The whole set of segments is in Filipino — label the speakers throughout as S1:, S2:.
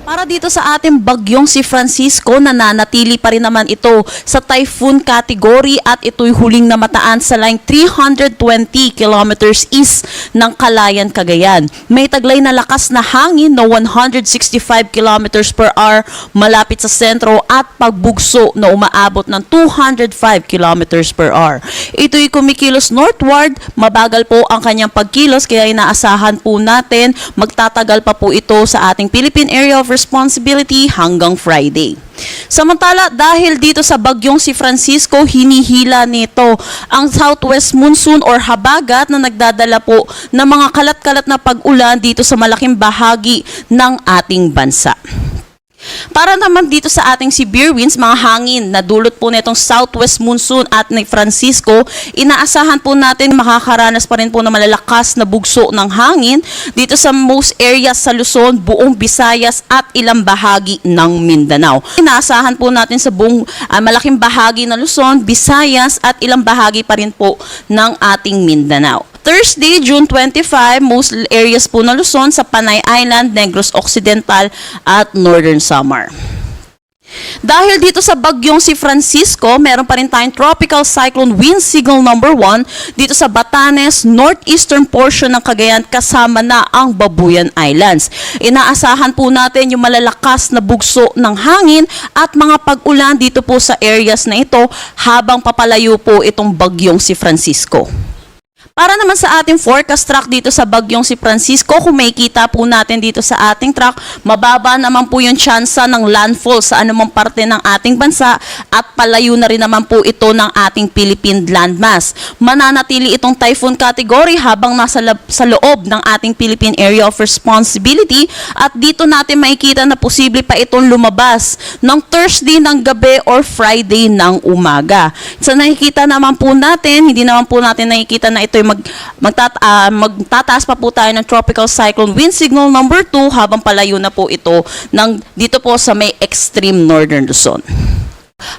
S1: Para dito sa ating bagyong si Francisco, nananatili pa rin naman ito sa typhoon category at ito'y huling namataan sa line 320 kilometers east ng Calayan, Cagayan. May taglay na lakas na hangin na 165 kilometers per hour malapit sa sentro at pagbugso na umaabot ng 205 kilometers per hour. Ito'y kumikilos northward, mabagal po ang kanyang pagkilos kaya inaasahan po natin magtatagal pa po ito sa ating Philippine Area of Responsibility hanggang Friday. Samantala, dahil dito sa bagyong si Francisco, hinihila nito ang southwest monsoon or habagat na nagdadala po ng mga kalat-kalat na pag-ulan dito sa malaking bahagi ng ating bansa. Para naman dito sa ating severe winds, mga hangin na dulot po nitong southwest monsoon at ni Francisco, inaasahan po natin makakaranas pa rin po ng malalakas na bugso ng hangin dito sa most areas sa Luzon, buong Visayas at ilang bahagi ng Mindanao. Inaasahan po natin sa buong malaking bahagi ng Luzon, Visayas at ilang bahagi pa rin po ng ating Mindanao. Thursday, June 25, most areas po ng Luzon sa Panay Island, Negros Occidental at Northern Samar. Dahil dito sa bagyong si Francisco, meron pa rin tayong tropical cyclone wind signal number 1 dito sa Batanes, northeastern portion ng Cagayan kasama na ang Babuyan Islands. Inaasahan po natin yung malalakas na bugso ng hangin at mga pag-ulan dito po sa areas na ito habang papalayo po itong bagyong si Francisco. Para naman sa ating forecast track dito sa bagyong si Francisco, kung makikita po natin dito sa ating track, mababa naman po yung tsansa ng landfall sa anumang parte ng ating bansa at palayo na rin naman po ito ng ating Philippine landmass. Mananatili itong typhoon category habang nasa sa loob ng ating Philippine Area of Responsibility at dito natin makikita na posible pa itong lumabas ng Thursday ng gabi or Friday ng umaga. Sa nakikita naman po natin, hindi naman po natin nakikita na ito magtataas pa po tayo ng tropical cyclone wind signal number 2 habang palayo na po ito dito po sa may extreme northern Luzon.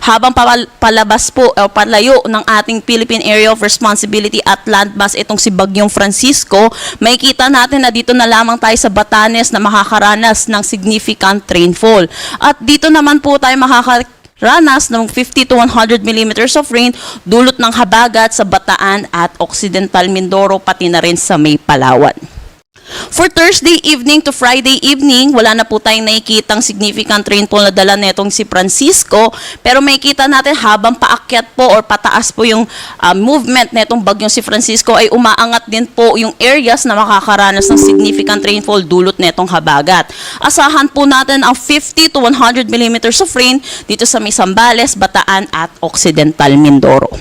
S1: Habang palabas po o palayo ng ating Philippine Area of Responsibility at landmass itong si Bagyong Francisco, makikita natin na dito na lamang tayo sa Batanes na makakaranas ng significant rainfall. At dito naman po tayo ranas ng 50 to 100 millimeters of rain dulot ng habagat sa Bataan at Occidental Mindoro pati na rin sa may Palawan. For Thursday evening to Friday evening, wala na po tayong nakikitang significant rainfall na dala netong si Francisco, pero makikita natin habang paakyat po or pataas po yung movement netong bagyong si Francisco ay umaangat din po yung areas na makakaranas ng significant rainfall dulot netong habagat. Asahan po natin ang 50 to 100 millimeters of rain dito sa may Zambales, Bataan at Occidental Mindoro.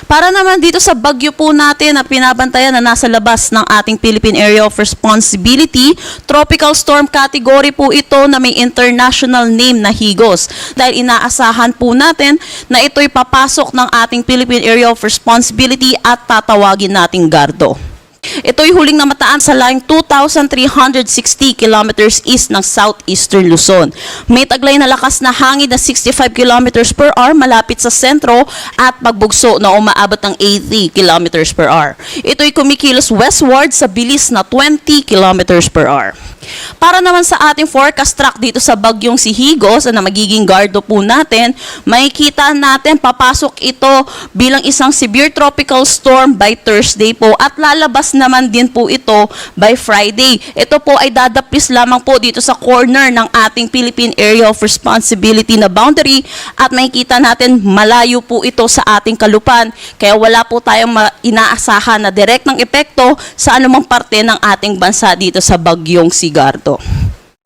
S1: Para naman dito sa bagyo po natin na pinabantayan na nasa labas ng ating Philippine Area of Responsibility, tropical storm category po ito na may international name na Higos. Dahil inaasahan po natin na ito'y papasok ng ating Philippine Area of Responsibility at tatawagin nating Gardo. Ito'y huling namataan sa line 2,360 kilometers east ng southeastern Luzon. May taglay na lakas na hangin na 65 kilometers per hour malapit sa sentro at pagbugso na umaabot ng 80 kilometers per hour. Ito'y kumikilos westward sa bilis na 20 kilometers per hour. Para naman sa ating forecast track dito sa bagyong si Higos na magiging gardo po natin, makikita natin papasok ito bilang isang severe tropical storm by Thursday po at lalabas naman din po ito by Friday. Ito po ay dadapis lamang po dito sa corner ng ating Philippine Area of Responsibility na boundary at makikita natin malayo po ito sa ating kalupan kaya wala po tayong inaasahan na direct ng epekto sa anumang parte ng ating bansa dito sa bagyong si Gardo.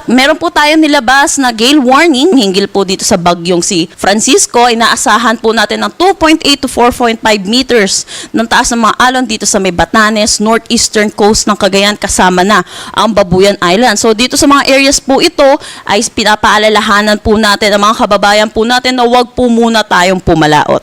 S1: Meron po tayong nilabas na gale warning hinggil po dito sa bagyong si Francisco. Inaasahan po natin ng 2.8 to 4.5 meters ng taas ng mga alon dito sa may Batanes, northeastern coast ng Cagayan kasama na ang Babuyan Island. So dito sa mga areas po ito ay pinapaalalahanan po natin ang mga kababayan po natin na huwag po muna tayong pumalaot.